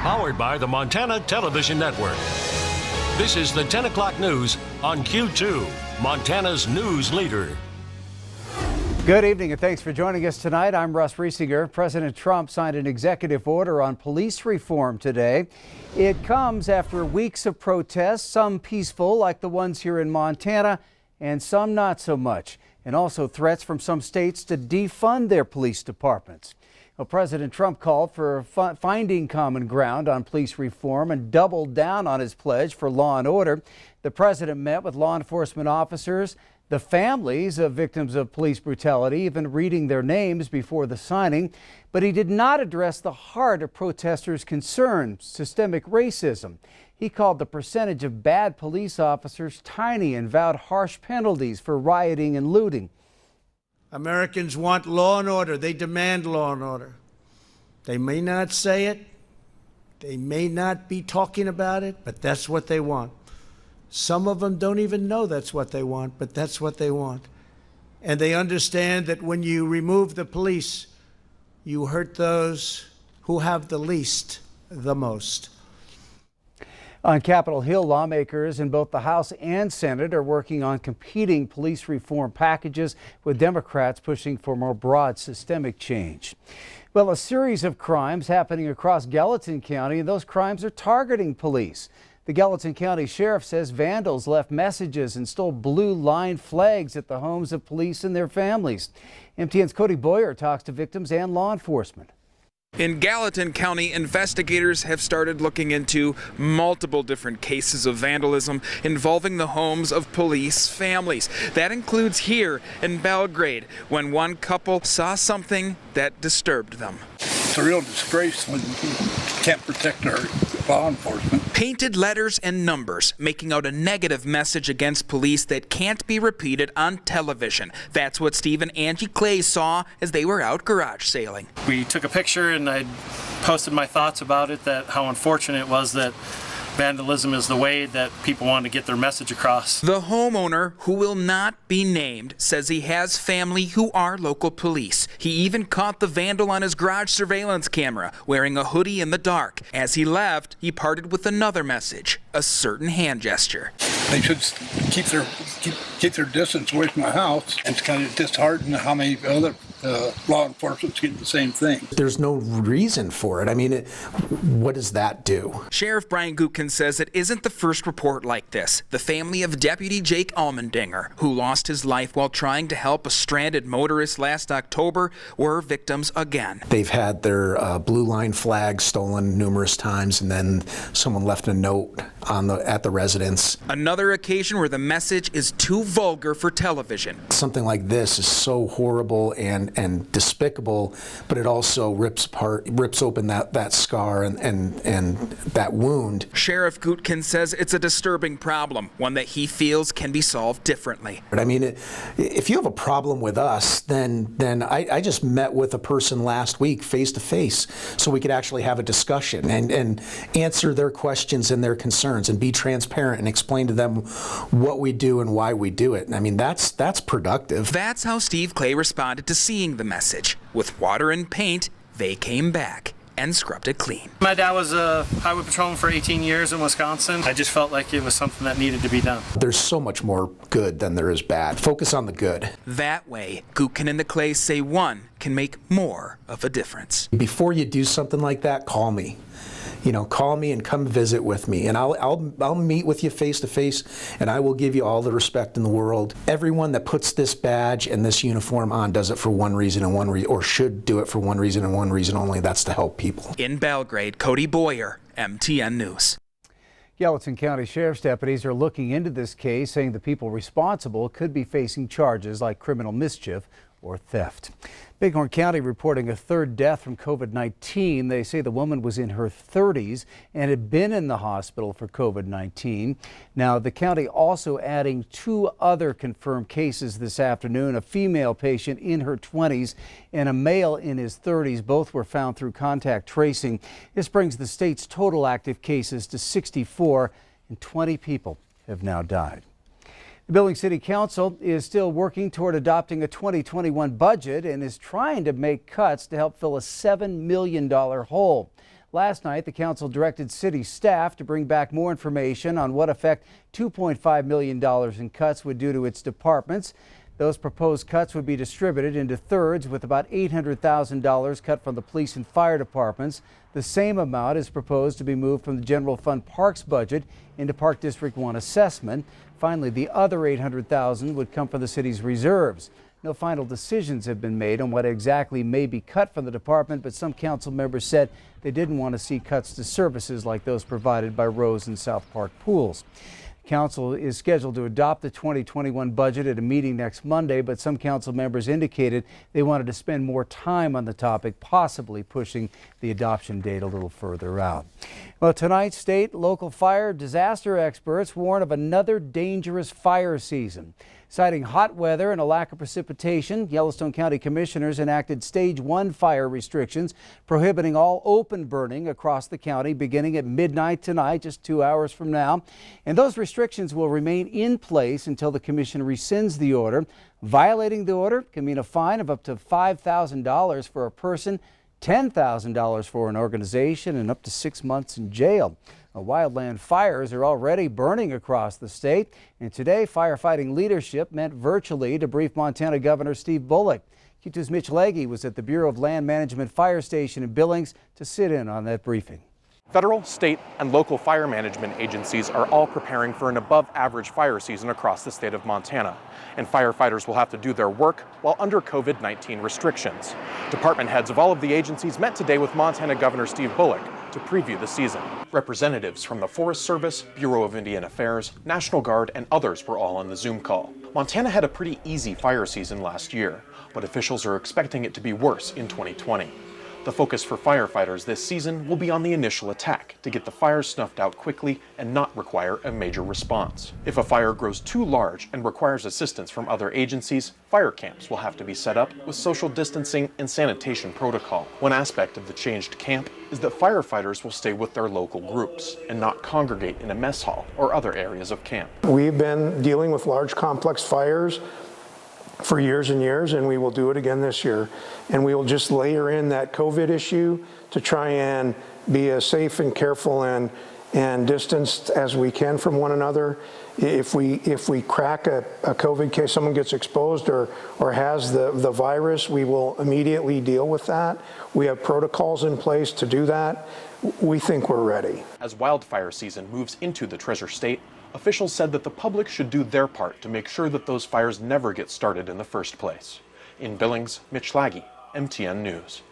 Powered by the Montana Television Network. This is the 10 o'clock news on Q2, Montana's news leader. Good evening and thanks for joining us tonight. I'm Russ Riesinger. President Trump signed an executive order on police reform today. It comes after weeks of protests, some peaceful like the ones here in Montana, and some not so much, and also threats from some states to defund their police departments. Well, President Trump called for finding common ground on police reform and doubled down on his pledge for law and order. The president met with law enforcement officers, the families of victims of police brutality, even reading their names before the signing. But he did not address the heart of protesters' concerns, systemic racism. He called the percentage of bad police officers tiny and vowed harsh penalties for rioting and looting. Americans want law and order. They demand law and order. They may not say it. They may not be talking about it, but that's what they want. Some of them don't even know that's what they want, but that's what they want. And they understand that when you remove the police, you hurt those who have the least the most. On Capitol Hill, lawmakers in both the House and Senate are working on competing police reform packages, with Democrats pushing for more broad systemic change. Well, a series of crimes happening across Gallatin County, and those crimes are targeting police. The Gallatin County Sheriff says vandals left messages and stole blue line flags at the homes of police and their families. MTN's Cody Boyer talks to victims and law enforcement. In Gallatin County, investigators have started looking into multiple different cases of vandalism involving the homes of police families. That includes here in Belgrade, when one couple saw something that disturbed them. It's a real disgrace when you can't protect our law enforcement. Painted letters and numbers making out a negative message against police that can't be repeated on television. That's what Steve and Angie Clay saw as they were out garage sailing. We took a picture and I posted my thoughts about it, that how unfortunate it was that vandalism is the way that people want to get their message across. The homeowner, who will not be named, says he has family who are local police. He even caught the vandal on his garage surveillance camera, wearing a hoodie in the dark. As he left, he parted with another message, a certain hand gesture. They should keep their distance away from my house. It's kind of disheartening how many other law enforcement get the same thing. There's no reason for it. I mean, what does that do? Sheriff Brian Gutkin says it isn't the first report like this. The family of Deputy Jake Almendinger, who lost his life while trying to help a stranded motorist last October, were victims again. They've had their blue line flag stolen numerous times, and then someone left a note at the residence. Another occasion where the message is too vulgar for television. Something like this is so horrible and despicable, but it also rips open that scar and that wound. Sheriff Gutkin says it's a disturbing problem, one that he feels can be solved differently. I mean, if you have a problem with us, then I just met with a person last week face to face so we could actually have a discussion and answer their questions and their concerns and be transparent and explain to them what we do and why we do it. I mean, that's productive. That's how Steve Clay responded to seeing the message. With water and paint, they came back and scrubbed it clean. My dad was a highway patrolman for 18 years in Wisconsin. I just felt like it was something that needed to be done. There's so much more good than there is bad. Focus on the good. That way, Gutkin and the Clays say one can make more of a difference. Before you do something like that, call me. Call me and come visit with me, and I'll meet with you face to face, and I will give you all the respect in the world. Everyone that puts this badge and this uniform on does it for one reason or should do it for one reason and one reason only. That's to help people. In Belgrade, Cody Boyer, MTN News. Gallatin County Sheriff's deputies are looking into this case, saying the people responsible could be facing charges like criminal mischief or theft. Bighorn County reporting a third death from COVID-19. They say the woman was in her 30s and had been in the hospital for COVID-19. Now, the county also adding 2 other confirmed cases this afternoon, a female patient in her 20s and a male in his 30s. Both were found through contact tracing. This brings the state's total active cases to 64, and 20 people have now died. The Billings City Council is still working toward adopting a 2021 budget and is trying to make cuts to help fill a $7 million hole. Last night, the council directed city staff to bring back more information on what effect $2.5 million in cuts would do to its departments. Those proposed cuts would be distributed into thirds, with about $800,000 cut from the police and fire departments. The same amount is proposed to be moved from the general fund parks budget into Park District 1 assessment. Finally, the other $800,000 would come from the city's reserves. No final decisions have been made on what exactly may be cut from the department, but some council members said they didn't want to see cuts to services like those provided by Rose and South Park pools. Council is scheduled to adopt the 2021 budget at a meeting next Monday, but some council members indicated they wanted to spend more time on the topic, possibly pushing the adoption date a little further out. Well, tonight, state, local fire disaster experts warn of another dangerous fire season. Citing hot weather and a lack of precipitation, Yellowstone County commissioners enacted Stage 1 fire restrictions, prohibiting all open burning across the county beginning at midnight tonight, just 2 hours from now. And those restrictions will remain in place until the commission rescinds the order. Violating the order can mean a fine of up to $5,000 for a person, $10,000 for an organization, and up to 6 months in jail. Wildland fires are already burning across the state, and today firefighting leadership met virtually to brief Montana Governor Steve Bullock. Q2's Mitch Legge was at the Bureau of Land Management Fire Station in Billings to sit in on that briefing. Federal, state, and local fire management agencies are all preparing for an above-average fire season across the state of Montana, and firefighters will have to do their work while under COVID-19 restrictions. Department heads of all of the agencies met today with Montana Governor Steve Bullock to preview the season. Representatives from the Forest Service, Bureau of Indian Affairs, National Guard, and others were all on the Zoom call. Montana had a pretty easy fire season last year, but officials are expecting it to be worse in 2020. The focus for firefighters this season will be on the initial attack to get the fires snuffed out quickly and not require a major response. If a fire grows too large and requires assistance from other agencies, fire camps will have to be set up with social distancing and sanitation protocol. One aspect of the changed camp is that firefighters will stay with their local groups and not congregate in a mess hall or other areas of camp. We've been dealing with large complex fires for years and years, and we will do it again this year. And we will just layer in that COVID issue to try and be as safe and careful and distanced as we can from one another. If we crack a COVID case, someone gets exposed or has the virus, we will immediately deal with that. We have protocols in place to do that. We think we're ready. As wildfire season moves into the Treasure State, officials said that the public should do their part to make sure that those fires never get started in the first place. In Billings, Mitch Legge, MTN News.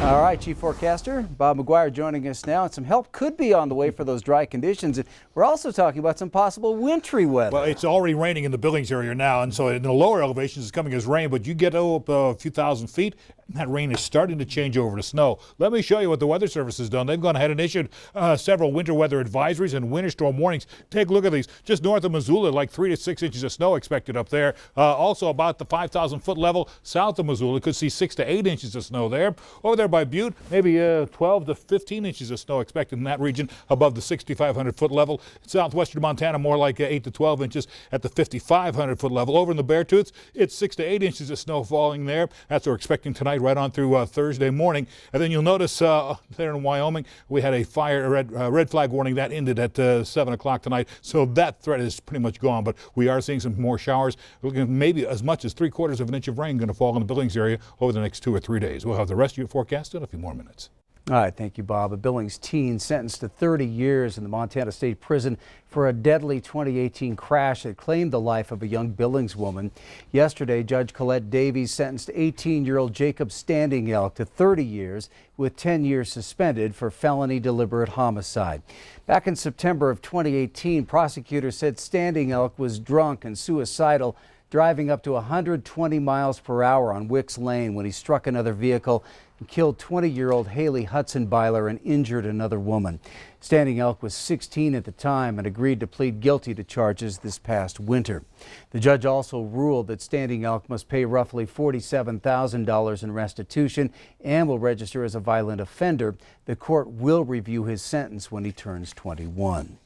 All right, Chief Forecaster Bob McGuire joining us now, and some help could be on the way for those dry conditions. And we're also talking about some possible wintry weather. Well, it's already raining in the Billings area now, and so in the lower elevations it's coming as rain, but you get up a few thousand feet, and that rain is starting to change over to snow. Let me show you what the Weather Service has done. They've gone ahead and issued several winter weather advisories and winter storm warnings. Take a look at these. Just north of Missoula, like 3 to 6 inches of snow expected up there. Also about the 5,000-foot level south of Missoula, could see 6 to 8 inches of snow there. Over there by Butte, maybe 12 to 15 inches of snow expected in that region above the 6,500-foot level. Southwestern Montana, more like 8 to 12 inches at the 5,500-foot level. Over in the Beartooths, it's 6 to 8 inches of snow falling there. That's what we're expecting tonight, right on through Thursday morning. And then you'll notice there in Wyoming, we had a red flag warning that ended at 7 o'clock tonight. So that threat is pretty much gone, but we are seeing some more showers. Maybe as much as 3/4 of an inch of rain going to fall in the Billings area over the next 2 or 3 days. We'll have the rest of your forecast in a few more minutes. All right, thank you, Bob. A Billings teen sentenced to 30 years in the Montana State Prison for a deadly 2018 crash that claimed the life of a young Billings woman. Yesterday, Judge Colette Davies sentenced 18-year-old Jacob Standing Elk to 30 years with 10 years suspended for felony deliberate homicide. Back in September of 2018, prosecutors said Standing Elk was drunk and suicidal, driving up to 120 miles per hour on Wicks Lane when he struck another vehicle and killed 20-year-old Haley Hudson-Byler and injured another woman. Standing Elk was 16 at the time and agreed to plead guilty to charges this past winter. The judge also ruled that Standing Elk must pay roughly $47,000 in restitution and will register as a violent offender. The court will review his sentence when he turns 21.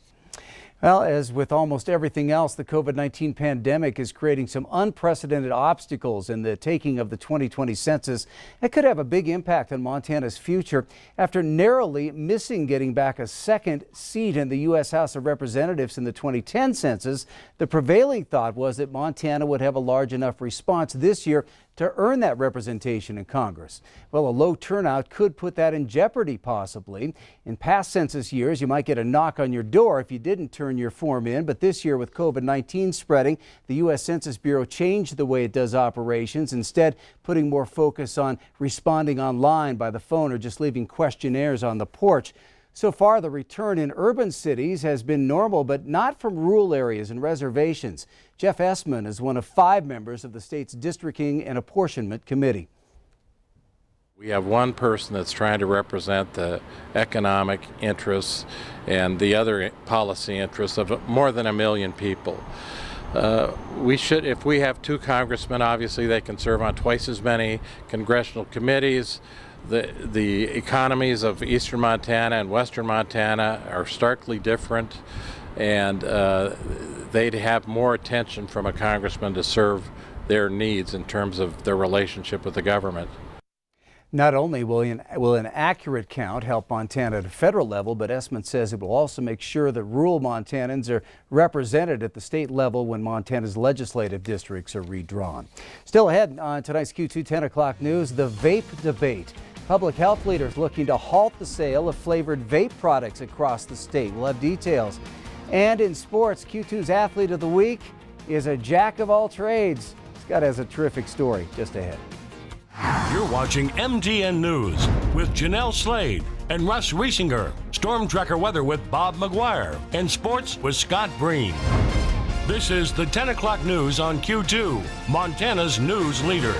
Well, as with almost everything else, the COVID-19 pandemic is creating some unprecedented obstacles in the taking of the 2020 census. That could have a big impact on Montana's future. After narrowly missing getting back a second seat in the U.S. House of Representatives in the 2010 census, the prevailing thought was that Montana would have a large enough response this year to earn that representation in Congress. Well, a low turnout could put that in jeopardy, possibly. In past census years, you might get a knock on your door if you didn't turn your form in, but this year with COVID-19 spreading, the U.S. Census Bureau changed the way it does operations, instead putting more focus on responding online by the phone or just leaving questionnaires on the porch. So far, the return in urban cities has been normal, but not from rural areas and reservations. Jeff Essman is one of 5 members of the state's Districting and Apportionment Committee. We have one person that's trying to represent the economic interests and the other policy interests of more than 1 million people. If we have 2 congressmen, obviously they can serve on twice as many congressional committees. The economies of eastern Montana and western Montana are starkly different, and they'd have more attention from a congressman to serve their needs in terms of their relationship with the government. Not only will an accurate count help Montana at a federal level, but Essman says it will also make sure that rural Montanans are represented at the state level when Montana's legislative districts are redrawn. Still ahead on tonight's Q2 10 o'clock news, the vape debate. Public health leaders looking to halt the sale of flavored vape products across the state. We'll have details. And in sports, Q2's Athlete of the Week is a jack of all trades. Scott has a terrific story just ahead. You're watching MTN News with Janelle Slade and Russ Riesinger. Storm Tracker weather with Bob McGuire. And sports with Scott Breen. This is the 10 o'clock news on Q2, Montana's news leader.